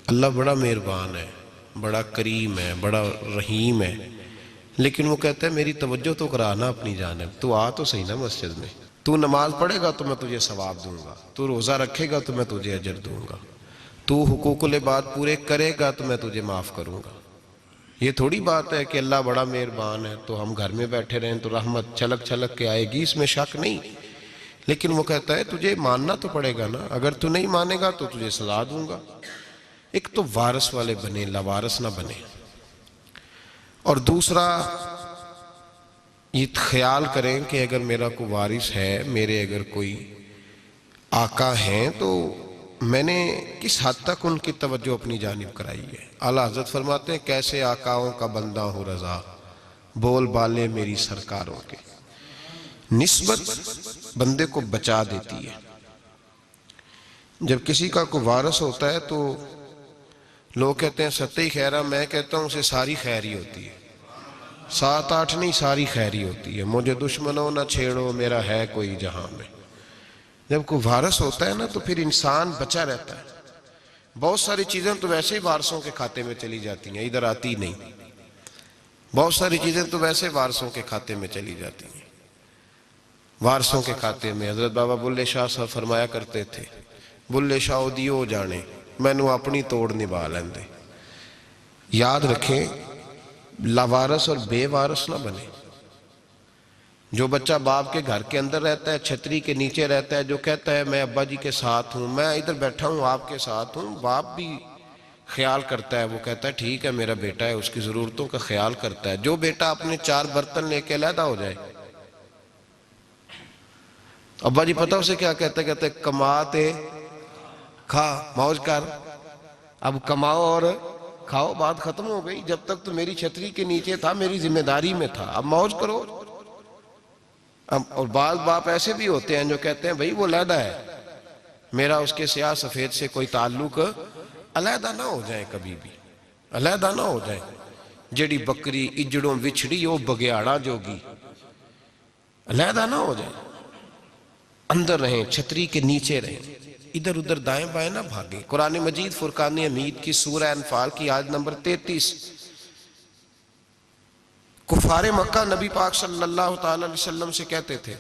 اللہ بڑا مہربان ہے، بڑا کریم ہے، بڑا رحیم ہے، لیکن وہ کہتا ہے میری توجہ تو کرانا اپنی جانب، تو آ تو صحیح نا مسجد میں، تو نماز پڑھے گا تو میں تجھے ثواب دوں گا، تو روزہ رکھے گا تو میں تجھے اجر دوں گا، تو حقوق العباد پورے کرے گا تو میں تجھے معاف کروں گا۔ یہ تھوڑی بات ہے کہ اللہ بڑا مہربان ہے تو ہم گھر میں بیٹھے رہیں تو رحمت چھلک چھلک کے آئے گی، اس میں شک نہیں، لیکن وہ کہتا ہے تجھے ماننا تو پڑے گا نا، اگر تو نہیں مانے گا تو تجھے سزا دوں گا۔ ایک تو وارث والے بنے، لاوارث نہ بنے، اور دوسرا یہ خیال کریں کہ اگر میرا کوئی وارث ہے، میرے اگر کوئی آقا ہیں، تو میں نے کس حد تک ان کی توجہ اپنی جانب کرائی ہے۔ اعلیٰ حضرت فرماتے ہیں کیسے آقاؤں کا بندہ ہوں رضا، بول بالے میری سرکاروں کے۔ نسبت بندے کو بچا دیتی ہے۔ جب کسی کا کوئی وارث ہوتا ہے تو لوگ کہتے ہیں ستّی خیرہ، میں کہتا ہوں اسے ساری خیر ہی ہوتی ہے، 7-8 نہیں، ساری خیر ہی ہوتی ہے۔ مجھے دشمنوں نہ چھیڑو، میرا ہے کوئی جہاں میں۔ جب کوئی وارث ہوتا ہے نا تو پھر انسان بچا رہتا ہے۔ بہت ساری چیزیں تو ویسے ہی وارثوں کے کھاتے میں چلی جاتی ہیں، ادھر آتی نہیں۔ بہت ساری چیزیں تو ویسے وارثوں کے کھاتے میں چلی جاتی ہیں۔ وارثوں کے کھاتے میں حضرت بابا بلے شاہ صاحب فرمایا کرتے تھے، بلے شاہ دیو جانے مینوں اپنی توڑ نبھا لیندے۔ یاد رکھیں لاوارث اور بے وارث نہ بنے۔ جو بچہ باپ کے گھر کے اندر رہتا ہے، چھتری کے نیچے رہتا ہے، جو کہتا ہے میں ابا جی کے ساتھ ہوں، میں ادھر بیٹھا ہوں آپ کے ساتھ ہوں، باپ بھی خیال کرتا ہے، وہ کہتا ہے ٹھیک ہے میرا بیٹا ہے، اس کی ضرورتوں کا خیال کرتا ہے۔ جو بیٹا اپنے 4 برتن لے کے علیحدہ ہو جائے، ابا جی پتہ اسے کیا کہتے ہیں کماتے کھا موج کر، اب کماؤ اور کھاؤ، بات ختم ہو گئی۔ جب تک تو میری چھتری کے نیچے تھا، میری ذمہ داری میں تھا، اب موج کرو۔ اور بعض باپ ایسے بھی ہوتے ہیں جو کہتے ہیں بھئی وہ علیحدہ ہے، میرا اس کے سیاہ سفید سے کوئی تعلق، علیحدہ نہ ہو جائیں، کبھی بھی علیحدہ نہ ہو جائیں۔ جڑی بکری اجڑوں وچھڑی وہ بگیاڑا جوگی، علیحدہ نہ ہو جائیں، اندر رہیں، چھتری کے نیچے رہیں، ادھر ادھر دائیں بائیں نہ بھاگیں۔ قرآن مجید فرقان حمید کی سورہ انفال کی آیت نمبر 33، کفار مکہ نبی پاک صلی اللہ تعالی علیہ وسلم سے کہتے تھے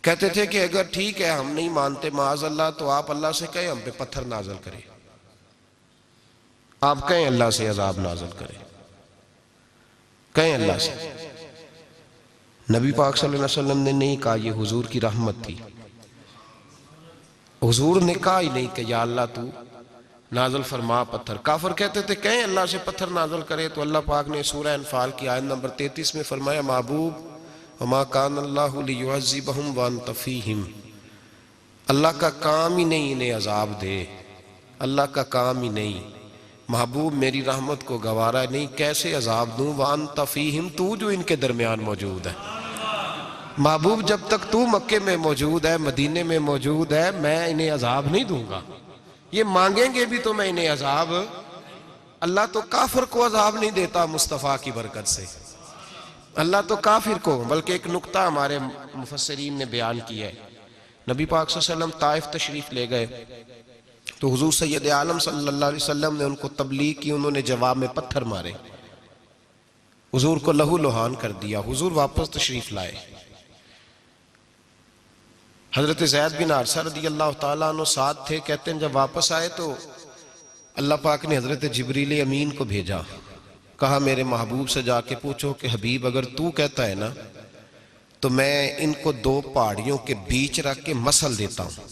کہ اگر ٹھیک ہے ہم نہیں مانتے معاذ اللہ، تو آپ اللہ سے کہیں ہم پہ پتھر نازل کریں، آپ کہیں اللہ سے عذاب نازل کریں، کہیں اللہ سے۔ نبی پاک صلی اللہ علیہ وسلم نے نہیں کہا، یہ حضور کی رحمت تھی، حضور نے کہا ہی نہیں کہ یا اللہ تو نازل فرما پتھر۔ کافر کہتے تھے کہیں اللہ سے پتھر نازل کرے، تو اللہ پاک نے سورہ انفال کی آیت نمبر 33 میں فرمایا محبوب وما کان اللہ لیعذبہم وانت فیہم، اللہ کا کام ہی نہیں انہیں عذاب دے، اللہ کا کام ہی نہیں، محبوب میری رحمت کو گوارا نہیں، کیسے عذاب دوں، وانت فیہم، تو جو ان کے درمیان موجود ہے۔ محبوب جب تک تو مکے میں موجود ہے، مدینے میں موجود ہے، میں انہیں عذاب نہیں دوں گا، یہ مانگیں گے بھی تو میں انہیں عذاب۔ اللہ تو کافر کو عذاب نہیں دیتا مصطفیٰ کی برکت سے، اللہ تو کافر کو، بلکہ ایک نکتہ ہمارے مفسرین نے بیان کیا ہے۔ نبی پاک صلی اللہ علیہ وسلم طائف تشریف لے گئے تو حضور سید عالم صلی اللہ علیہ وسلم نے ان کو تبلیغ کی، انہوں نے جواب میں پتھر مارے، حضور کو لہو لہان کر دیا، حضور واپس تشریف لائے۔ حضرت زید بن حارثہ رضی اللہ تعالیٰ عنہ ساتھ تھے، کہتے ہیں جب واپس آئے تو اللہ پاک نے حضرت جبریل امین کو بھیجا، کہا میرے محبوب سے جا کے پوچھو کہ حبیب اگر تو کہتا ہے نا تو میں ان کو 2 پہاڑیوں کے بیچ رکھ کے مسل دیتا ہوں،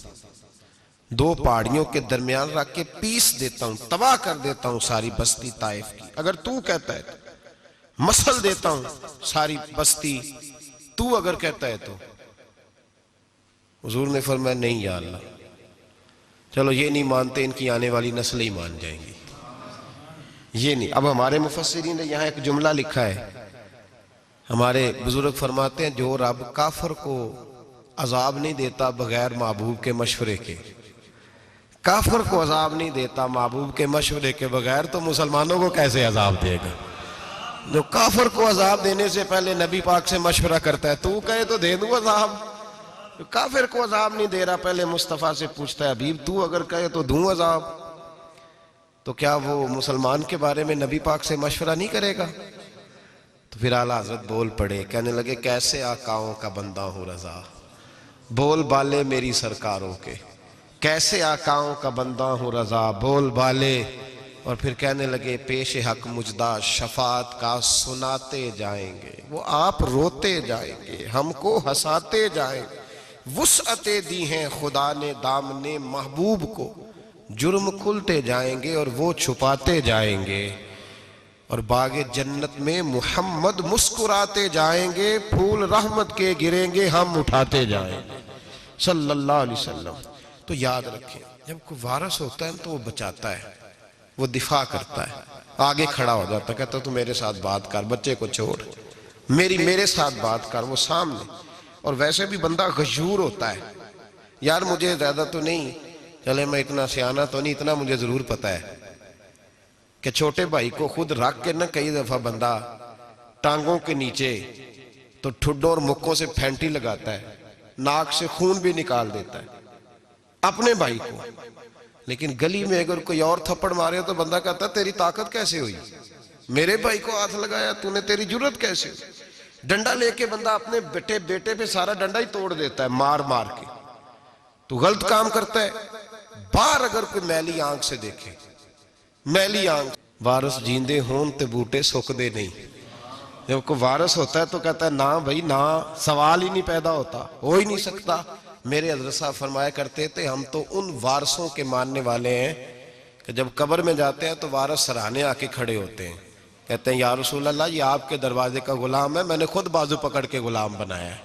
2 پہاڑیوں کے درمیان رکھ کے پیس دیتا ہوں، تباہ کر دیتا ہوں ساری بستی طائف کی، اگر تو کہتا ہے تو مسل دیتا ہوں ساری بستی، تو اگر کہتا ہے تو۔ حضور نے فرمایا نہیں یا اللہ، چلو یہ نہیں مانتے، ان کی آنے والی نسلیں ہی مان جائیں گی، یہ نہیں۔ اب ہمارے مفسرین نے یہاں ایک جملہ لکھا ہے، ہمارے بزرگ فرماتے ہیں جو رب کافر کو عذاب نہیں دیتا بغیر محبوب کے مشورے کے، کافر کو عذاب نہیں دیتا محبوب کے مشورے کے بغیر، تو مسلمانوں کو کیسے عذاب دے گا؟ جو کافر کو عذاب دینے سے پہلے نبی پاک سے مشورہ کرتا ہے، تو کہے تو دے دوں عذاب، کافر کو عذاب نہیں دے رہا، پہلے مصطفیٰ سے پوچھتا ہے حبیب تو اگر کہے تو دوں عذاب، تو کیا وہ مسلمان کے بارے میں نبی پاک سے مشورہ نہیں کرے گا؟ تو پھر اعلیٰ حضرت بول پڑے، کہنے لگے کیسے آقاؤں کا بندہ ہوں رضا، بول بالے میری سرکاروں کے، کیسے آقاؤں کا بندہ ہوں رضا، بول بالے. اور پھر کہنے لگے پیش حق مجدہ شفاعت کا سناتے جائیں گے، وہ آپ روتے جائیں گے، ہم کو ہنساتے جائیں گے. وسعتیں دی ہیں خدا نے دامن محبوب کو، جرم کھلتے جائیں گے اور وہ چھپاتے جائیں گے. اور باغ جنت میں محمد مسکراتے جائیں گے، پھول رحمت کے گریں گے، ہم اٹھاتے جائیں گے صلی اللہ علیہ وسلم. تو یاد رکھیں، جب کوئی وارث ہوتا ہے تو وہ بچاتا ہے، وہ دفاع کرتا ہے، آگے کھڑا ہو جاتا ہے، کہتا ہے تو میرے ساتھ بات کر، بچے کو چھوڑ، میرے ساتھ بات کر، وہ سامنے. اور ویسے بھی بندہ غیور ہوتا ہے، یار مجھے زیادہ تو نہیں، چلے میں اتنا سیانہ تو نہیں، اتنا مجھے ضرور پتہ ہے کہ چھوٹے بھائی کو خود رکھ کے نہ کئی دفعہ بندہ ٹانگوں کے نیچے تو ٹھڈوں اور مکوں سے پھینٹی لگاتا ہے، ناک سے خون بھی نکال دیتا ہے اپنے بھائی کو. لیکن گلی میں اگر کوئی اور تھپڑ مارے تو بندہ کہتا ہے تیری طاقت کیسے ہوئی، میرے بھائی کو ہاتھ لگایا تو نے، تیری جرت کیسے ہوئی. ڈنڈا لے کے بندہ اپنے بیٹے پہ سارا ڈنڈا ہی توڑ دیتا ہے مار مار کے. تو غلط کام کرتا ہے. باہر اگر کوئی میلی آنکھ سے دیکھے، میلی آنکھ، وارث جیندے ہون تے بوٹے سکدے نہیں. جب کوئی وارث ہوتا ہے تو کہتا ہے نا بھائی نا، سوال ہی نہیں پیدا ہوتا، ہو ہی نہیں سکتا. میرے حضرت صاحب فرمایا کرتے تھے ہم تو ان وارثوں کے ماننے والے ہیں کہ جب قبر میں جاتے ہیں تو وارث سراہنے آ کے کھڑے ہوتے ہیں، کہتے ہیں یا رسول اللہ یہ آپ کے دروازے کا غلام ہے، میں نے خود بازو پکڑ کے غلام بنایا ہے.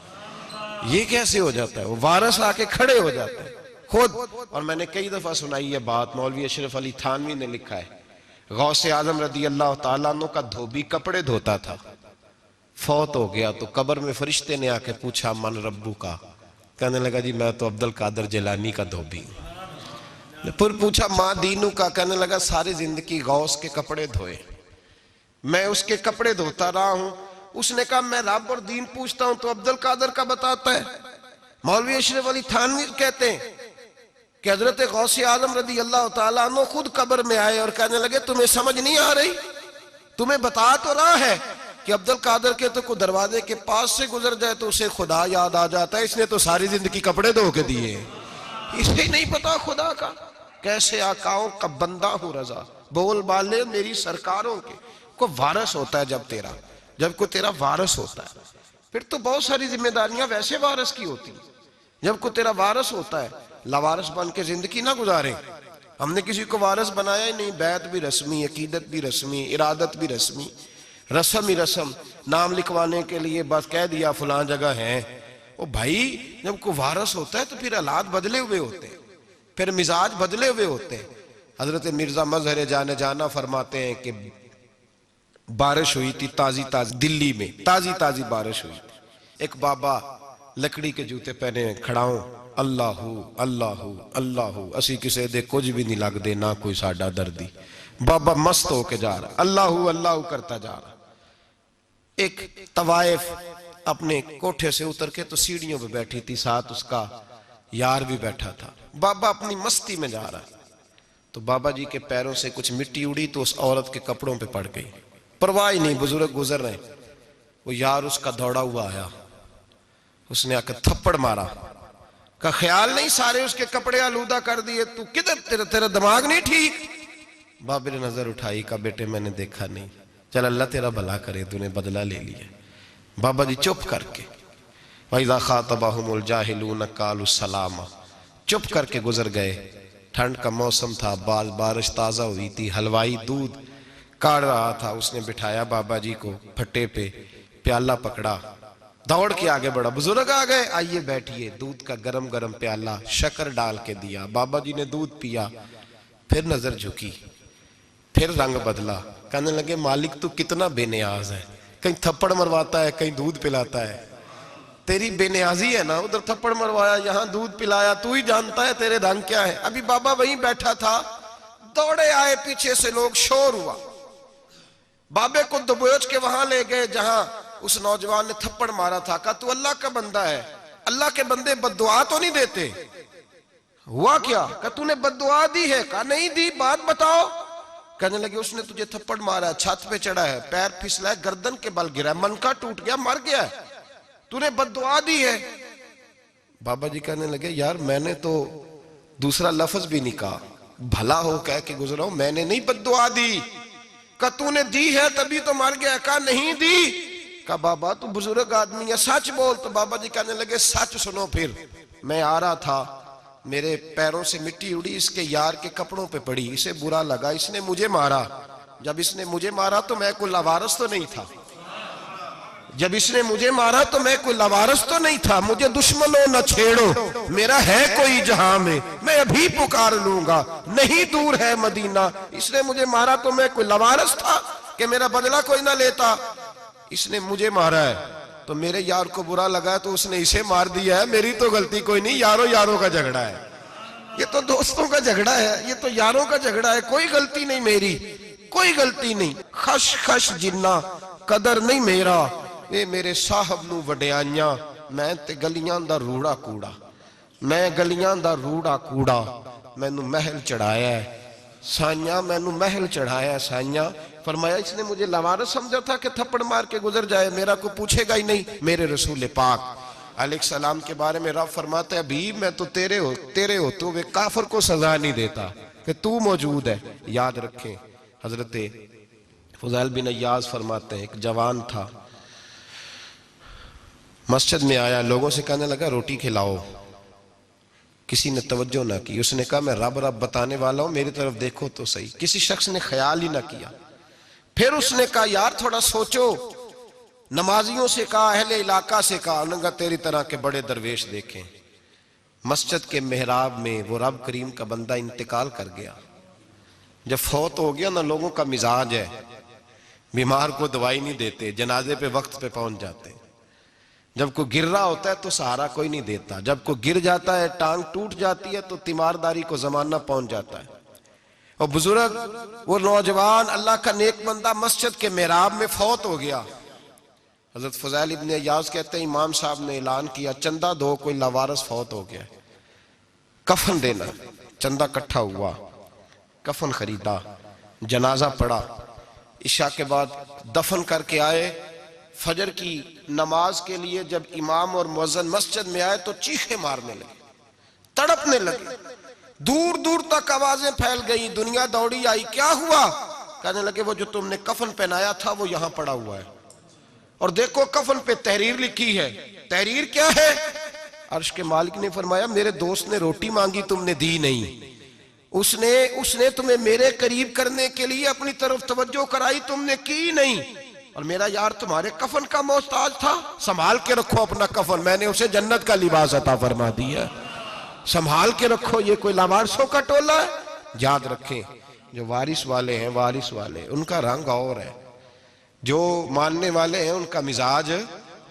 یہ کیسے ہو جاتا ہے؟ وہ وارث آ کے کھڑے ہو جاتے ہیں خود. اور میں نے کئی دفعہ سنائی یہ بات، مولوی اشرف علی تھانوی نے لکھا ہے، غوث اعظم رضی اللہ تعالیٰ عنہ کا دھوبی کپڑے دھوتا تھا، فوت ہو گیا تو قبر میں فرشتے نے آ کے پوچھا من ربو کا، کہنے لگا جی میں تو عبد القادر جیلانی کا دھوبی ہوں. پھر پوچھا ماں دینو کا، کہنے لگا ساری زندگی غوث کے کپڑے دھوئے، میں اس کے کپڑے دھوتا رہا ہوں. اس نے کہا میں رب اور دین پوچھتا ہوں تو عبد القادر کا بتاتا ہے. مولوی اشرف علی تھانوی کہتے ہیں کہ حضرت غوث اعظم رضی اللہ تعالیٰ عنہ خود قبر میں آئے اور کہنے لگے تمہیں سمجھ نہیں آ رہی، تمہیں بتا تو رہا ہے کہ عبد القادر کے تو کوئی دروازے کے پاس سے گزر جائے تو اسے خدا یاد آ جاتا ہے، اس نے تو ساری زندگی کپڑے دھو کے دیے، اسے نہیں پتا خدا کا. کیسے آقاؤں کا بندہ ہوں رضا، بول بالے میری سرکاروں کے. کوئی وارث ہوتا ہے جب کوئی تیرا وارث ہوتا ہے پھر تو بہت ساری ذمہ داریاں ویسے وارث کی ہوتی ہیں. جب کوئی تیرا وارث ہوتا ہے لاوارث بن کے زندگی نہ گزارے. ہم نے کسی کو وارث بنایا ہی نہیں، بیعت بھی رسمی، عقیدت بھی رسمی، ارادت بھی رسمی، رسم ہی رسم، نام لکھوانے کے لیے بس کہہ دیا فلاں جگہ ہیں. او بھائی جب کوئی وارث ہوتا ہے تو پھر حالات بدلے ہوئے ہوتے ہیں، پھر مزاج بدلے ہوئے ہوتے ہیں. حضرت مرزا مظہر جانا فرماتے ہیں کہ بارش ہوئی تھی تازی دلی میں تازی بارش ہوئی تھی. ایک بابا لکڑی کے جوتے پہنے کھڑا ہوں، اللہ اللہ اللہ اسی کسے دے کچھ بھی نہیں لگ دے نہ کوئی ساڈا دردی. بابا مست ہو کے جا رہا، اللہ اللہ کرتا جا رہا. ایک طوائف اپنے کوٹھے سے اتر کے تو سیڑھیوں پہ بیٹھی تھی، ساتھ اس کا یار بھی بیٹھا تھا. بابا اپنی مستی میں جا رہا تو بابا جی کے پیروں سے کچھ مٹی اڑی تو اس عورت کے کپڑوں پہ پڑ گئی. پرواہ نہیں، بزرگ گزر رہے. وہ یار اس کا دوڑا ہوا آیا، اس نے آ کر تھپڑ مارا، کا خیال نہیں سارے اس کے کپڑے آلودہ کر دیے، تو کدھر تیرا دماغ نہیں ٹھیک. بابے نے نظر اٹھائی، کہا بیٹے میں نے دیکھا نہیں، چل اللہ تیرا بھلا کرے، تو نے بدلہ لے لیا. بابا جی چپ کر کے وَإِذَا خَاطَبَهُمُ الْجَاهِلُونَ قَالُوا السَّلَامَ، چپ کر کے گزر گئے. ٹھنڈ کا موسم تھا، بارش تازہ ہوئی تھی، حلوائی دودھ کاڑ رہا تھا. اس نے بٹھایا بابا جی کو پھٹے پہ، پیالہ پکڑا، دوڑ کے آگے بڑھا. بزرگ آ گئے، آئیے بیٹھیے. دودھ کا گرم گرم پیالہ شکر ڈال کے دیا. بابا جی نے دودھ پیا، پھر نظر جھکی، پھر رنگ بدلا. کہنے لگے مالک تو کتنا بے نیاز ہے، کہیں تھپڑ مرواتا ہے کہیں دودھ پلاتا ہے. تیری بے نیازی ہے نا، ادھر تھپڑ مروایا یہاں دودھ پلایا، تو ہی جانتا ہے تیرے رنگ کیا ہے. ابھی بابا وہیں بیٹھا تھا، دوڑے آئے پیچھے سے لوگ، شور ہوا. بابے کو دبوچ کے وہاں لے گئے جہاں اس نوجوان نے تھپڑ مارا تھا. کہا تو اللہ کا بندہ ہے، اللہ کے بندے بد دعا تو نہیں دیتے. ہوا کیا؟ کہا تو نے بد دعا دی ہے؟ کہا نہیں دی، بات بتاؤ. کہنے لگے اس نے تجھے تھپڑ مارا ہے، چھت پہ چڑھا ہے، پیر پھسلا ہے، گردن کے بل گرا ہے، منکا ٹوٹ گیا، مر گیا ہے، تو نے بد دعا دی ہے۔ بابا جی کہنے لگے یار میں نے تو دوسرا لفظ بھی نہیں کہا، بھلا ہو کہہ کے گزرا ہوں، میں نے نہیں بد دعا دی۔ کہا تو نے دی ہے تبھی تو مر گیا۔ کہا نہیں دی۔ کہا بابا تو بزرگ آدمی ہے، سچ بول۔ تو بابا جی کہنے لگے سچ سنو پھر، میں آ رہا تھا، میرے پیروں سے مٹی اڑی، اس کے یار کے کپڑوں پہ پڑی، اسے برا لگا، اس نے مجھے مارا۔ جب اس نے مجھے مارا تو میں کوئی لاوارث تو نہیں تھا، جب اس نے مجھے مارا تو میں کوئی لاوارث تو نہیں تھا، مجھے دشمنوں نہ چھیڑو، میرا ہے کوئی جہاں میں ابھی پکار لوں گا، نہیں دور ہے مدینہ۔ اس نے مجھے مارا تو میں کوئی لاوارث تھا کہ میرا بدلہ کوئی نہ لیتا، اس نے مجھے مارا ہے تو میرے یار کو برا لگا ہے تو اس نے اسے مار دیا ہے، میری تو غلطی کوئی نہیں، یاروں کا جھگڑا ہے، یہ تو دوستوں کا جھگڑا ہے، یہ تو یاروں کا جھگڑا ہے، کوئی غلطی نہیں میری، کوئی غلطی نہیں۔ خش خش جنہ قدر نہیں میرا، اے میرے صاحب نو وڈیانیاں، میں تے گلیاں دا روڑا کوڑا، میں گلیاں دا روڑا کوڑا، میں نو محل چڑھایا ہے سائیاں، میں نو محل چڑھایا ہے سائیاں۔ فرمایا اس نے مجھے لوارث سمجھا تھا کہ تھپڑ مار کے گزر جائے، میرا کو پوچھے گا ہی نہیں۔ میرے رسول پاک علیہ السلام کے بارے میں رب فرماتا ہے ابھی میں تو تیرے ہوتے ہوئے کافر کو سزا نہیں دیتا کہ تو موجود ہے۔ یاد رکھیں حضرت فضیل بن عیاض فرماتے ہیں ایک جوان تھا، مسجد میں آیا، لوگوں سے کہنے لگا روٹی کھلاؤ، کسی نے توجہ نہ کی، اس نے کہا میں رب بتانے والا ہوں، میری طرف دیکھو تو صحیح، کسی شخص نے خیال ہی نہ کیا۔ پھر اس نے کہا یار تھوڑا سوچو، نمازیوں سے کہا، اہل علاقہ سے کہا، انہوں نے کہا تیری طرح کے بڑے درویش دیکھیں۔ مسجد کے محراب میں وہ رب کریم کا بندہ انتقال کر گیا۔ جب فوت ہو گیا نا، لوگوں کا مزاج ہے، بیمار کو دوائی نہیں دیتے، جنازے پہ وقت پہ پہنچ جاتے، جب کوئی گر رہا ہوتا ہے تو سہارا کوئی نہیں دیتا، جب کوئی گر جاتا ہے ٹانگ ٹوٹ جاتی ہے تو تیمارداری کو زمانہ پہنچ جاتا ہے۔ اور بزرگ وہ نوجوان اللہ کا نیک بندہ مسجد کے محراب میں فوت ہو گیا۔ حضرت فضیل ابن عیاض کہتے ہیں امام صاحب نے اعلان کیا چندہ دو، کوئی لاوارث فوت ہو گیا، کفن دینا۔ چندہ کٹھا ہوا، کفن خریدا، جنازہ پڑا، عشاء کے بعد دفن کر کے آئے۔ فجر کی نماز کے لیے جب امام اور مؤذن مسجد میں آئے تو چیخیں مارنے لگے، تڑپنے لگے، دور دور تک آوازیں پھیل گئی، دنیا دوڑی آئی، کیا ہوا؟ کہنے لگے وہ جو تم نے کفن پہنایا تھا وہ یہاں پڑا ہوا ہے، اور دیکھو کفن پہ تحریر لکھی ہے۔ تحریر کیا ہے؟ عرش کے مالک نے فرمایا میرے دوست نے روٹی مانگی تم نے دی نہیں، اس نے تمہیں میرے قریب کرنے کے لیے اپنی طرف توجہ کرائی، تم نے کی نہیں، اور میرا یار تمہارے کفن کا محتاج تھا، سنبھال کے رکھو اپنا کفن، میں نے اسے جنت کا لباس عطا فرما دیا، سنبھال کے رکھو، یہ کوئی لاوارثوں کا ٹولہ ہے۔ یاد رکھیں جو وارث والے ہیں، وارث والے ان کا رنگ اور ہے، جو ماننے والے ہیں ان کا مزاج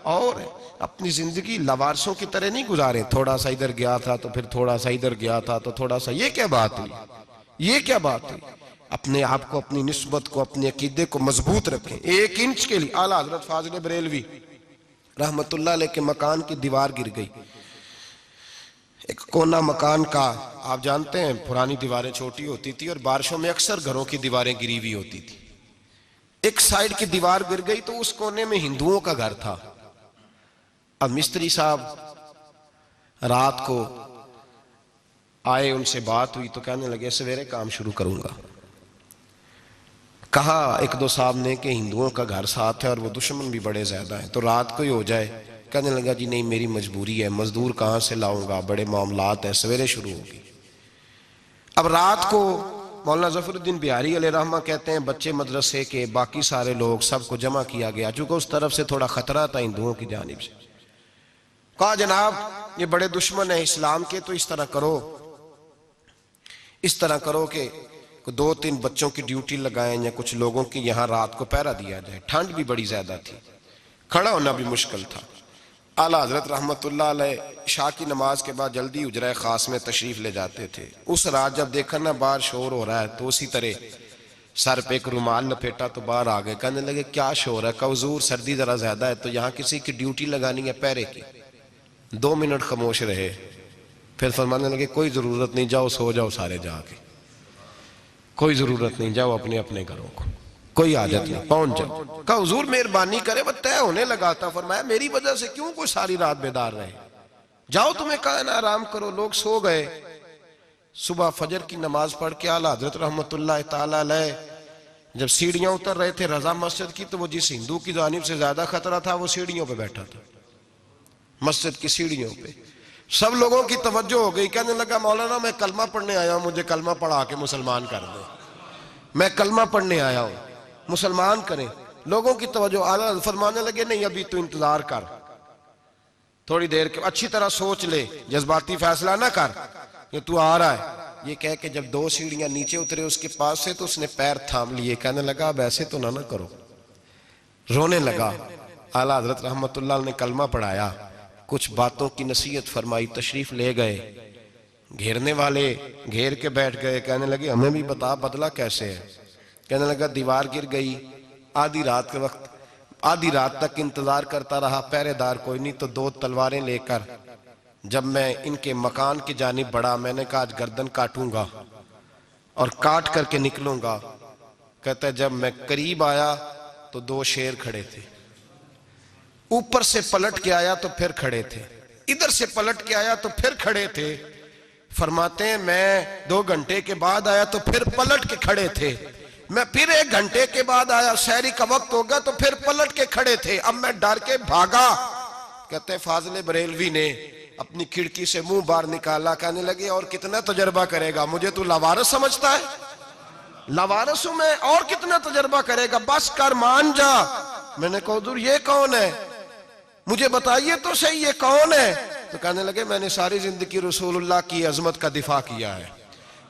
اور ہے۔ اپنی زندگی لاوارثوں کی طرح نہیں گزاریں، تھوڑا سا ادھر گیا تھا تو پھر تھوڑا سا ادھر گیا تھا تو تھوڑا سا، یہ کیا بات ہوئی، یہ کیا بات ہوئی؟ اپنے آپ کو، اپنی نسبت کو، اپنے عقیدے کو مضبوط رکھیں۔ 1 انچ کے لیے اعلیٰ حضرت فاضل بریلوی رحمت اللہ علیہ کے مکان کی دیوار گر گئی، ایک کونا مکان کا، آپ جانتے ہیں پرانی دیواریں چھوٹی ہوتی تھی اور بارشوں میں اکثر گھروں کی دیواریں گری ہوئی ہوتی تھی، ایک سائیڈ کی دیوار گر گئی تو اس کونے میں ہندوؤں کا گھر تھا۔ اب مستری صاحب رات کو آئے، ان سے بات ہوئی تو کہنے لگے سویرے کام شروع کروں گا۔ کہا 1-2 صاحب نے کہ ہندوؤں کا گھر ساتھ ہے اور وہ دشمن بھی بڑے زیادہ ہیں تو رات کو ہی ہو جائے۔ کہنے لگا جی نہیں میری مجبوری ہے، مزدور کہاں سے لاؤں گا، بڑے معاملات ہیں، سویرے شروع ہوگی۔ اب رات کو مولانا ظفر الدین بہاری علیہ رحمہ کہتے ہیں بچے مدرسے کے، باقی سارے لوگ، سب کو جمع کیا گیا، چونکہ اس طرف سے تھوڑا خطرہ تھا ہندوؤں کی جانب سے۔ کہا جناب یہ بڑے دشمن ہیں اسلام کے، تو اس طرح کرو کہ 2-3 بچوں کی ڈیوٹی لگائیں یا کچھ لوگوں کی یہاں رات کو پہرا دیا جائے، ٹھنڈ بھی بڑی زیادہ تھی، کھڑا ہونا بھی مشکل تھا۔ اعلیٰ حضرت رحمت اللہ علیہ عشاء کی نماز کے بعد جلدی حجرہ خاص میں تشریف لے جاتے تھے۔ اس رات جب دیکھا نا باہر شور ہو رہا ہے تو اسی طرح سر پہ ایک رومال لپیٹا تو باہر آ گئے، کہنے لگے کیا شور ہے؟ کہا حضور سردی ذرا زیادہ ہے تو یہاں کسی کی ڈیوٹی لگانی ہے پہرے کی۔ 2 منٹ خاموش رہے، پھر فرمانے لگے کوئی ضرورت نہیں، جاؤ سو جاؤ سارے جا کے۔ کوئی ضرورت نہیں، جاؤ اپنے اپنے گھروں کو، کوئی حاجت نہیں، پہنچ جاؤ۔ کہا حضور مہربانی کرے، وہ طے ہونے لگا تھا۔ فرمایا میری وجہ سے کیوں کوئی ساری رات بیدار رہے، جاؤ تمہیں کہا نا آرام کرو۔ لوگ سو گئے۔ صبح فجر کی نماز پڑھ کے اعلیٰ حضرت رحمت اللہ تعالیٰ علیہ جب سیڑھیاں اتر رہے تھے رضا مسجد کی، تو وہ جس ہندو کی جانب سے زیادہ خطرہ تھا وہ سیڑھیوں پہ بیٹھا تھا، مسجد کی سیڑھیوں پہ۔ سب لوگوں کی توجہ ہو گئی، کہنے لگا مولانا میں کلمہ پڑھنے آیا ہوں، مجھے کلمہ پڑھا کے مسلمان کر دیں، میں کلمہ پڑھنے آیا ہوں، مسلمان کریں۔ لوگوں کی توجہ، اعلیٰ فرمانے لگے نہیں ابھی تو انتظار کر، تھوڑی دیر کے اچھی طرح سوچ لے، جذباتی فیصلہ نہ کر کہ تو آ رہا ہے۔ یہ کہہ کے جب 2 سیڑھیاں نیچے اترے اس کے پاس سے، تو اس نے پیر تھام لیے، کہنے لگا اب ایسے تو نہ کرو، رونے لگا۔ اعلیٰ حضرت رحمت اللہ نے کلمہ پڑھایا، کچھ باتوں کی نصیحت فرمائی، تشریف لے گئے۔ گھیرنے والے گھیر کے بیٹھ گئے، کہنے لگے ہمیں بھی بتا بدلہ کیسے ہے۔ کہنے لگا دیوار گر گئی، آدھی رات کے وقت، آدھی رات تک انتظار کرتا رہا، پہرے دار کوئی نہیں، تو 2 تلواریں لے کر جب میں ان کے مکان کی جانب بڑھا، میں نے کہا آج گردن کاٹوں گا اور کاٹ کر کے نکلوں گا۔ کہتا ہے جب میں قریب آیا تو 2 شیر کھڑے تھے، اوپر سے پلٹ کے آیا تو پھر کھڑے تھے، ادھر سے پلٹ کے آیا تو پھر کھڑے تھے۔ فرماتے ہیں میں 2 گھنٹے کے بعد آیا تو پھر پلٹ کے کھڑے تھے، میں پھر 1 گھنٹے کے بعد آیا، سحری کا وقت ہوگا تو پھر پلٹ کے کھڑے تھے، اب میں ڈر کے بھاگا۔ کہتے ہیں فاضل بریلوی نے اپنی کھڑکی سے منہ باہر نکالا، کہنے لگے اور کتنا تجربہ کرے گا، مجھے تو لاوارث سمجھتا ہے، لاوارث ہوں میں، اور کتنا تجربہ کرے گا، بس کر مان جا۔ میں نے کہا حضور یہ کون ہے، مجھے بتائیے تو صحیح یہ کون ہے۔ تو کہنے لگے میں نے ساری زندگی رسول اللہ کی عظمت کا دفاع کیا ہے،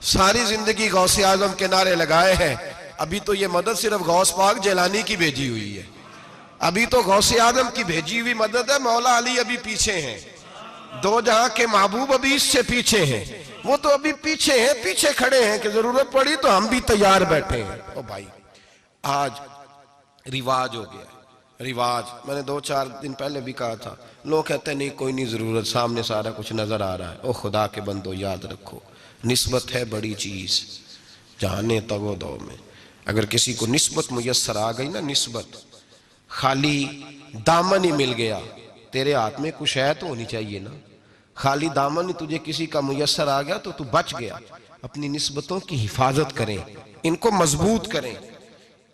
ساری زندگی غوث اعظم کے نعرے لگائے ہیں، ابھی تو یہ مدد صرف غوث پاک جیلانی کی بھیجی ہوئی ہے، ابھی تو غوث اعظم کی بھیجی ہوئی مدد ہے، مولا علی ابھی پیچھے ہیں، 2 جہاں کے محبوب ابھی اس سے پیچھے ہیں، وہ تو ابھی پیچھے ہیں، پیچھے کھڑے ہیں کہ ضرورت پڑی تو ہم بھی تیار بیٹھے ہیں۔ او بھائی آج رواج ہو گیا، رواج، میں نے 2-4 دن پہلے بھی کہا تھا، لوگ کہتے ہیں نہیں کوئی نہیں ضرورت، سامنے سارا کچھ نظر آ رہا ہے۔ او خدا کے بندو یاد رکھو، نسبت ہے بڑی چیز، جانے تگو دو میں، اگر کسی کو نسبت میسر آ گئی نا، نسبت، خالی دامن ہی مل گیا، تیرے ہاتھ میں کچھ ہے تو ہونی چاہیے نا، خالی دامن ہی تجھے کسی کا میسر آ گیا تو بچ گیا۔ اپنی نسبتوں کی حفاظت کریں، ان کو مضبوط کریں،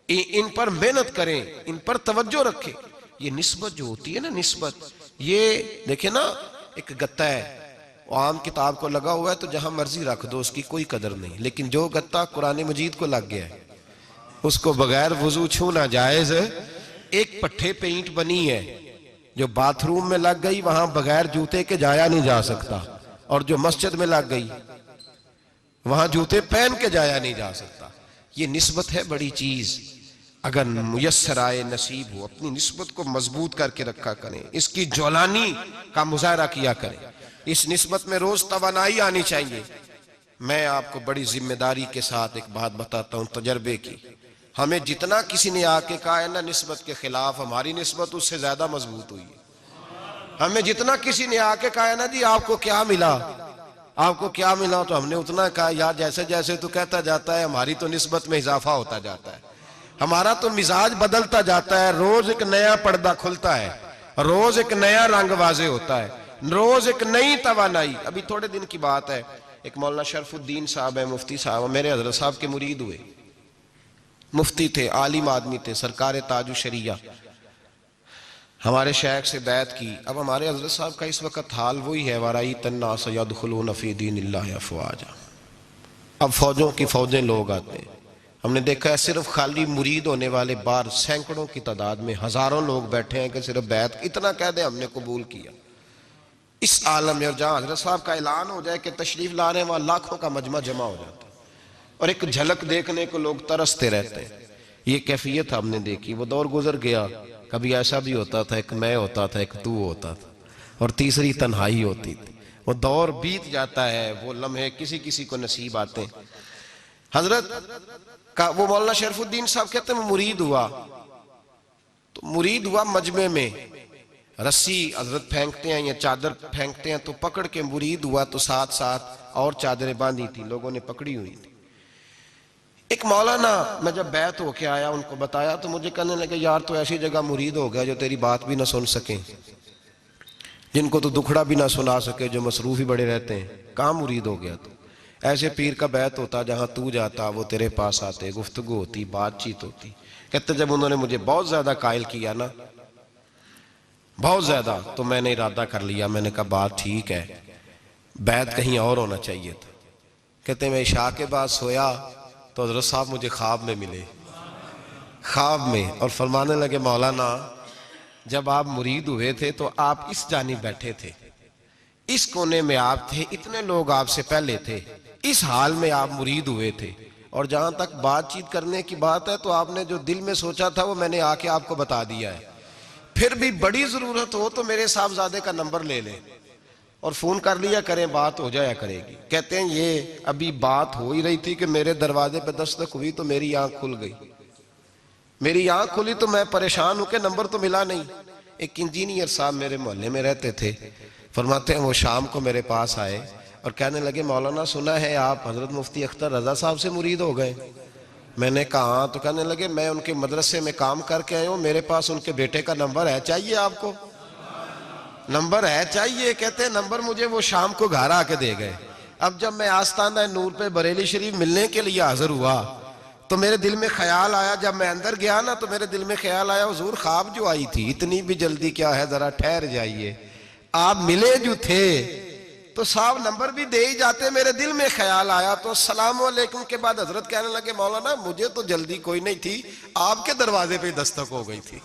ان پر محنت کریں، ان پر توجہ رکھیں۔ یہ نسبت جو ہوتی ہے نا، نسبت، یہ دیکھیں نا، ایک گتا ہے، وہ عام کتاب کو لگا ہوا ہے تو جہاں مرضی رکھ دو، اس کی کوئی قدر نہیں، لیکن جو گتا قرآن مجید کو لگ گیا ہے اس کو بغیر وضو چھونا جائز ہے۔ ایک پٹھے پہ اینٹ بنی ہے جو باتھ روم میں لگ گئی، وہاں بغیر جوتے کے جایا نہیں جا سکتا، اور جو مسجد میں لگ گئی وہاں جوتے پہن کے جایا نہیں جا سکتا۔ یہ نسبت ہے بڑی چیز، اگر میسر آئے، نصیب ہو، اپنی نسبت کو مضبوط کر کے رکھا کریں، اس کی جولانی کا مظاہرہ کیا کریں، اس نسبت میں روز توانائی آنی چاہیے۔ میں آپ کو بڑی ذمہ داری کے ساتھ ایک بات بتاتا ہوں تجربے کی، ہمیں جتنا کسی نے آ کے کہا ہے نا نسبت کے خلاف، ہماری نسبت اس سے زیادہ مضبوط ہوئی ہے۔ ہمیں جتنا کسی نے آ کے کہا ہے نا جی آپ کو کیا ملا، آپ کو کیا ملا، تو ہم نے اتنا کہا یار جیسے جیسے تو کہتا جاتا ہے ہماری تو نسبت میں اضافہ ہوتا جاتا ہے، ہمارا تو مزاج بدلتا جاتا ہے، روز ایک نیا پردہ کھلتا ہے، روز ایک نیا رنگ واضح ہوتا ہے، روز ایک نئی توانائی۔ ابھی تھوڑے دن کی بات ہے، ایک مولانا شرف الدین صاحب ہے، مفتی صاحب، میرے حضرت صاحب کے مرید ہوئے، مفتی تھے، عالم آدمی تھے، سرکار تاج الشریعہ، ہمارے شیخ سے بیعت کی۔ اب ہمارے حضرت صاحب کا اس وقت حال وہی ہے، وَرَأَيْتَ النَّاسَ يَدْخُلُونَ فِي دِينِ اللَّهِ أَفْوَاجًا، اب فوجوں کی فوجیں لوگ آتے ہیں۔ ہم نے دیکھا ہے صرف خالی مرید ہونے والے بار سینکڑوں کی تعداد میں ہزاروں لوگ بیٹھے ہیں کہ صرف بیعت اتنا کہہ دیں ہم نے قبول کیا۔ اس عالم میں، اور جہاں حضرت صاحب کا اعلان ہو جائے کہ تشریف لا رہے ہیں، وہاں لاکھوں کا مجمع جمع ہو جاتا ہے، اور ایک جھلک دیکھنے کو لوگ ترستے رہتے ہیں۔ یہ کیفیت ہم نے دیکھی، وہ دور گزر گیا، کبھی ایسا بھی ہوتا تھا ایک میں ہوتا تھا، ایک تو ہوتا تھا، اور تیسری تنہائی ہوتی تھی۔ وہ دور بیت جاتا ہے، وہ لمحے کسی کسی کو نصیب آتے ہیں۔ حضرت کا وہ مولانا شرف الدین صاحب کہتے ہیں میں مرید ہوا، تو مرید ہوا مجمع میں، رسی حضرت پھینکتے ہیں یا چادر پھینکتے ہیں تو پکڑ کے مرید ہوا، تو ساتھ ساتھ اور چادریں باندھی تھی، لوگوں نے پکڑی ہوئی تھی۔ ایک مولانا میں جب بیعت ہو کے آیا ان کو بتایا تو مجھے کہنے لگے یار تو ایسی جگہ مرید ہو گیا جو تیری بات بھی نہ سن سکیں، جن کو تو دکھڑا بھی نہ سنا سکے، جو مصروف ہی بڑے رہتے ہیں، کہاں مرید ہو گیا تو؟ ایسے پیر کا بیعت ہوتا جہاں تو جاتا وہ تیرے پاس آتے، گفتگو ہوتی، بات چیت ہوتی۔ کہتے جب انہوں نے مجھے بہت زیادہ قائل کیا نا، بہت زیادہ، تو میں نے ارادہ کر لیا، میں نے کہا بات ٹھیک ہے، بیعت کہیں اور ہونا چاہیے تھا۔ کہتے میں عشاء کے بعد سویا تو حضرت صاحب مجھے خواب میں ملے، خواب میں، اور فرمانے لگے مولانا جب آپ مرید ہوئے تھے تو آپ اس جانب بیٹھے تھے، اس کونے میں آپ تھے، اتنے لوگ آپ سے پہلے تھے، اس حال میں آپ مرید ہوئے تھے، اور جہاں تک بات چیت کرنے کی بات ہے تو آپ نے جو دل میں سوچا تھا وہ میں نے آ کے آپ کو بتا دیا ہے۔ پھر بھی بڑی ضرورت ہو تو میرے صاحبزادے کا نمبر لے لیں اور فون کر لیا کریں، بات ہو جایا کرے گی۔ کہتے ہیں یہ ابھی بات ہو ہی رہی تھی کہ میرے دروازے پہ دستک ہوئی تو میری آنکھ کھل گئی، میری آنکھ کھلی تو میں پریشان ہوں کہ نمبر تو ملا نہیں۔ ایک انجینئر صاحب میرے محلے میں رہتے تھے، فرماتے ہیں وہ شام کو میرے پاس آئے اور کہنے لگے مولانا سنا ہے آپ حضرت مفتی اختر رضا صاحب سے مرید ہو گئے؟ میں نے کہا ہاں۔ تو کہنے لگے میں ان کے مدرسے میں کام کر کے آئے ہوں، میرے پاس ان کے بیٹے کا نمبر ہے، چاہیے آپ کو؟ نمبر ہے چاہیے؟ کہتے ہیں نمبر مجھے وہ شام کو گھر آ کے دے گئے۔ اب جب میں آستانہ نور پہ بریلی شریف ملنے کے لیے حاضر ہوا تو میرے دل میں خیال آیا، جب میں اندر گیا نا تو میرے دل میں خیال آیا حضور خواب جو آئی تھی اتنی بھی جلدی کیا ہے، ذرا ٹھہر جائیے، آپ ملے جو تھے تو صاحب نمبر بھی دے ہی جاتے۔ میرے دل میں خیال آیا تو السلام علیکم کے بعد حضرت کہنے لگے مولانا مجھے تو جلدی کوئی نہیں تھی، آپ کے دروازے پہ دستک ہو گئی تھی،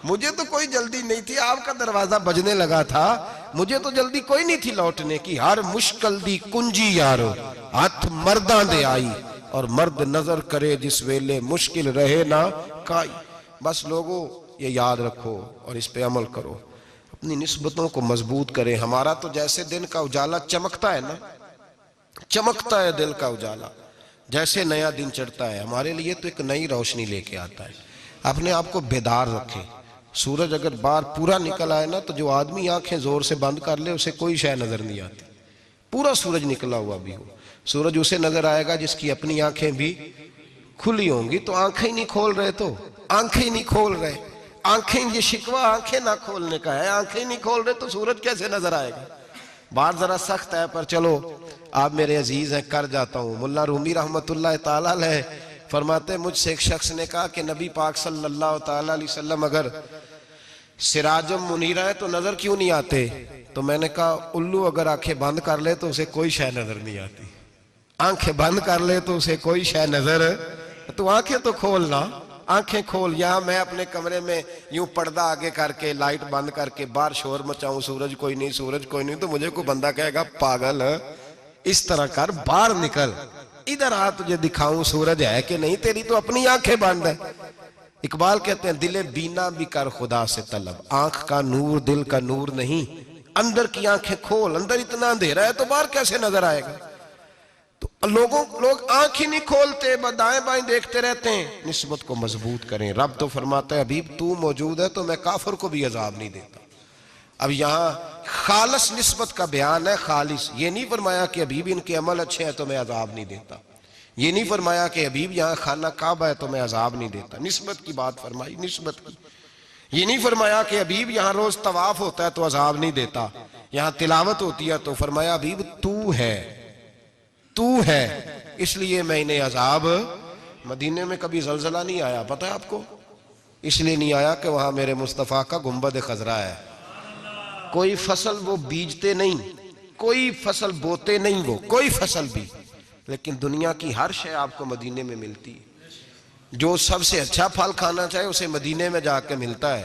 مجھے تو کوئی جلدی نہیں تھی، آپ کا دروازہ بجنے لگا تھا، مجھے تو جلدی کوئی نہیں تھی لوٹنے کی۔ ہر مشکل دی کنجی یارو ہاتھ مرداں دے آئی، اور مرد نظر کرے جس ویلے مشکل رہے نہ کائی۔ بس لوگوں یہ یاد رکھو اور اس پہ عمل کرو، اپنی نسبتوں کو مضبوط کریں۔ ہمارا تو جیسے دن کا اجالا چمکتا ہے نا، چمکتا ہے دل کا اجالا، جیسے نیا دن چڑھتا ہے ہمارے لیے تو ایک نئی روشنی لے کے آتا ہے۔ اپنے آپ کو بیدار رکھیں۔ سورج اگر باہر پورا نکل آئے نا تو جو آدمی آنکھیں زور سے بند کر لے اسے کوئی شے نظر نہیں آتی، پورا سورج نکلا ہوا بھی ہو، سورج اسے نظر آئے گا جس کی اپنی آنکھیں بھی کھلی ہوں گی۔ تو آنکھیں نہیں کھول رہے، تو آنکھیں نہیں کھول رہے، آنکھیں، یہ شکوہ آنکھیں نہ کھولنے کا ہے، آنکھیں نہیں کھول رہے تو سورج کیسے نظر آئے گا؟ بات ذرا سخت ہے پر چلو آپ میرے عزیز ہیں کر جاتا ہوں۔ ملا رومی رحمت اللہ تعالیٰ علیہ فرماتے مجھ سے ایک شخص نے کہا کہ نبی پاک صلی اللہ تعالیٰ علیہ وسلم اگر سراجم منیرہ ہے تو نظر کیوں نہیں آتے؟ تو میں نے کہا الو اگر آنکھیں بند کر لے تو اسے کوئی شے نظر نہیں آتی، آنکھیں بند کر لے تو اسے کوئی شے نظر، تو آنکھیں تو کھولنا، آنکھیں کھول۔ یہاں میں اپنے کمرے میں یوں پردہ آگے کر کے لائٹ بند کر کے باہر شور مچاؤں سورج کوئی نہیں، سورج کوئی نہیں، تو مجھے کوئی بندہ کہے گا پاگل اس طرح کر، باہر نکل، ادھر آ تجھے دکھاؤں سورج ہے کہ نہیں، تیری تو اپنی آنکھیں بند ہے۔ اقبال کہتے ہیں دل بینا بھی کر خدا سے طلب، آنکھ کا نور دل کا نور نہیں، اندر کی آنکھیں کھول، اندر اتنا اندھیرا ہے تو باہر کیسے نظر آئے گا؟ تو لوگ آنکھ ہی نہیں کھولتے، دائیں بائیں دیکھتے رہتے ہیں۔ نسبت کو مضبوط کریں۔ رب تو فرماتا ہے حبیب تو موجود ہے تو میں کافر کو بھی عذاب نہیں دیتا۔ اب یہاں خالص نسبت کا بیان ہے، خالص، یہ نہیں فرمایا کہ حبیب ان کے عمل اچھے ہیں تو میں عذاب نہیں دیتا، یہ نہیں فرمایا کہ حبیب یہاں خانہ کعبہ ہے تو میں عذاب نہیں دیتا، نسبت کی بات فرمائی، نسبت کی۔ یہ نہیں فرمایا کہ حبیب یہاں روز طواف ہوتا ہے تو عذاب نہیں دیتا، یہاں تلاوت ہوتی ہے تو فرمایا حبیب تو ہے اس لیے میں انہیں عذاب۔ مدینے میں کبھی زلزلہ نہیں آیا، پتہ ہے آپ کو؟ اس لیے نہیں آیا کہ وہاں میرے مصطفیٰ کا گنبد خضرا ہے۔ کوئی فصل وہ بیجتے نہیں، کوئی فصل بوتے نہیں، وہ کوئی فصل بھی، لیکن دنیا کی ہر شے آپ کو مدینے میں ملتی ہے۔ جو سب سے اچھا پھل کھانا چاہے اسے مدینے میں جا کے ملتا ہے،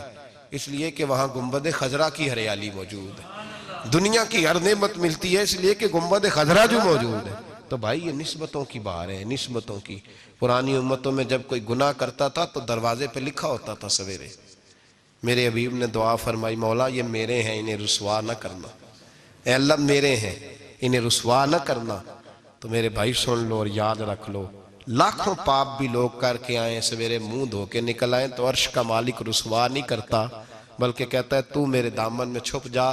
اس لیے کہ وہاں گنبد خضرا کی ہریالی موجود ہے۔ دنیا کی ہر نعمت ملتی ہے اس لیے کہ گنبد خضرا جو موجود ہے۔ تو بھائی یہ نسبتوں کی بار ہے، نسبتوں کی۔ پرانی امتوں میں جب کوئی گناہ کرتا تھا تو دروازے پہ لکھا ہوتا تھا سویرے، میرے حبیب نے دعا فرمائی مولا یہ میرے ہیں انہیں رسوا نہ کرنا، اے اللہ میرے ہیں انہیں رسوا نہ کرنا۔ تو میرے بھائی سن لو اور یاد رکھ لو، لاکھوں پاپ بھی لوگ کر کے آئیں، سویرے منہ دھو کے نکل آئیں تو عرش کا مالک رسوا نہیں کرتا، بلکہ کہتا ہے تو میرے دامن میں چھپ جا،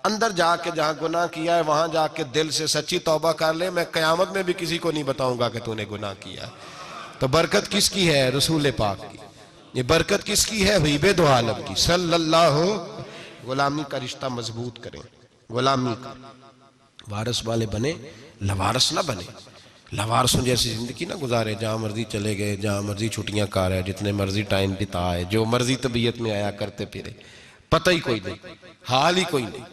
اندر جا کے جہاں گناہ کیا ہے وہاں جا کے دل سے سچی توبہ کر لے، میں قیامت میں بھی کسی کو نہیں بتاؤں گا کہ تو نے گناہ کیا ہے۔ تو برکت کس کی ہے؟ رسول پاک کی. یہ برکت کس کی ہے؟ حبیب دو عالم کی صلی اللہ. غلامی کا رشتہ مضبوط کریں. غلامی کا وارث والے بنے، لوارث نہ بنے. لوارثوں جیسی زندگی نہ گزارے، جہاں مرضی چلے گئے، جہاں مرضی چھٹیاں کار ہے، جتنے مرضی ٹائم بتائے، جو مرضی طبیعت میں آیا کرتے پھرے، پتہ ہی کوئی نہیں، حال ہی کوئی نہیں.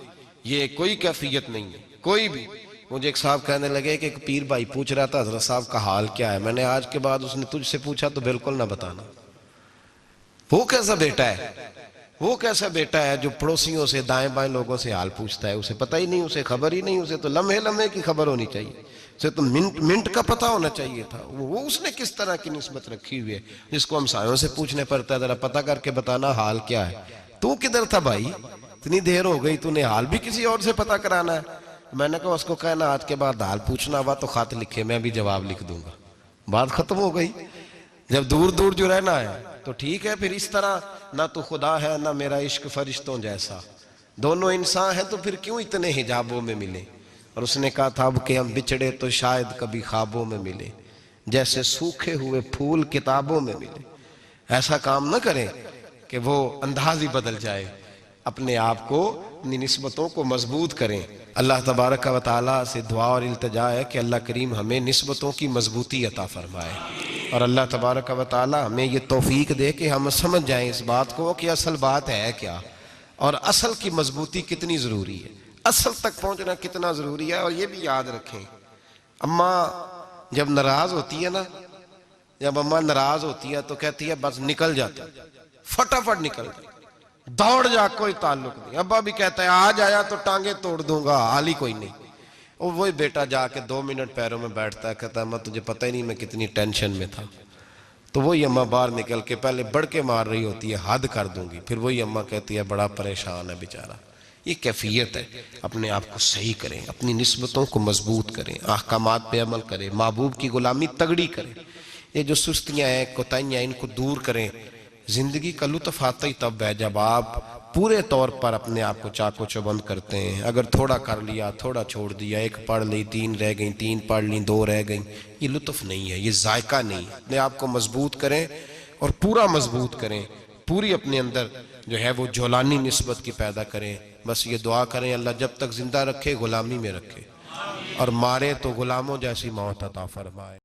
یہ کوئی کیفیت نہیں ہے کوئی بھی. مجھے ایک صاحب کہنے لگے کہ ایک پیر بھائی پوچھ رہا تھا حضرت صاحب کا حال کیا ہے. میں نے آج کے بعد اس نے تجھ سے پوچھا تو بالکل نہ بتانا. وہ کیسا بیٹا ہے، وہ کیسا بیٹا ہے جو پڑوسیوں سے دائیں بائیں لوگوں سے حال پوچھتا ہے؟ اسے پتہ ہی نہیں، اسے خبر ہی نہیں. اسے تو لمحے لمحے کی خبر ہونی چاہیے، اسے تو منٹ منٹ کا پتہ ہونا چاہیے تھا. وہ اس نے کس طرح کی نسبت رکھی ہوئی ہے جس کو ہم سایوں سے پوچھنے پڑتا ہے ذرا پتہ کر کے بتانا حال کیا ہے. تو کدھر تھا بھائی؟ اتنی دیر ہو گئی، تو نے حال بھی کسی اور سے پتہ کرانا ہے. میں نے کہا اس کو کہنا آج کے بعد حال پوچھنا ہوا تو خط لکھے، میں بھی جواب لکھ دوں گا. بات ختم ہو گئی. جب دور دور جو رہنا ہے تو ٹھیک ہے. پھر اس طرح نہ تو خدا ہے نہ میرا عشق فرشتوں جیسا، دونوں انسان ہیں تو پھر کیوں اتنے حجابوں میں ملے؟ اور اس نے کہا تھا اب کہ ہم بچھڑے تو شاید کبھی خوابوں میں ملے، جیسے سوکھے ہوئے پھول کتابوں میں ملے. ایسا کام نہ کریں کہ وہ انداز ہی بدل جائے. اپنے آپ کو، اپنی نسبتوں کو مضبوط کریں. اللہ تبارک و تعالیٰ سے دعا اور التجا ہے کہ اللہ کریم ہمیں نسبتوں کی مضبوطی عطا فرمائے، اور اللہ تبارک و تعالیٰ ہمیں یہ توفیق دے کہ ہم سمجھ جائیں اس بات کو کہ اصل بات ہے کیا، اور اصل کی مضبوطی کتنی ضروری ہے، اصل تک پہنچنا کتنا ضروری ہے. اور یہ بھی یاد رکھیں، اماں جب ناراض ہوتی ہے نا، جب اماں ناراض ہوتی ہے تو کہتی ہے بس نکل جاتا، فٹافٹ نکل جاتا، دوڑ جا، کوئی تعلق نہیں. ابا بھی کہتا ہے آج آیا تو ٹانگیں توڑ دوں گا، حال ہی کوئی نہیں. اور وہی بیٹا جا کے 2 منٹ پیروں میں بیٹھتا ہے، کہتا ہے اماں تجھے پتہ ہی نہیں میں کتنی ٹینشن میں تھا. تو وہی اماں باہر نکل کے پہلے بڑھ کے مار رہی ہوتی ہے حد کر دوں گی، پھر وہی اماں کہتی ہے بڑا پریشان ہے بیچارہ. یہ کیفیت ہے. اپنے آپ کو صحیح کریں، اپنی نسبتوں کو مضبوط کریں، احکامات پہ عمل کریں، محبوب کی غلامی تگڑی کریں. یہ جو سستیاں ہیں، کوتاہیاں، ان کو دور کریں. زندگی کا لطف آتا ہی تب ہے جب آپ پورے طور پر اپنے آپ کو چاق و چوبند کرتے ہیں. اگر تھوڑا کر لیا، تھوڑا چھوڑ دیا، 1 پڑھ لی، 3 رہ گئیں، 3 پڑھ لیں، 2 رہ گئیں، یہ لطف نہیں ہے، یہ ذائقہ نہیں. اپنے آپ کو مضبوط کریں اور پورا مضبوط کریں. پوری اپنے اندر جو ہے وہ جولانی نسبت کی پیدا کریں. بس یہ دعا کریں اللہ جب تک زندہ رکھے غلامی میں رکھے، اور مارے تو غلاموں جیسی موت عطا فرمائے.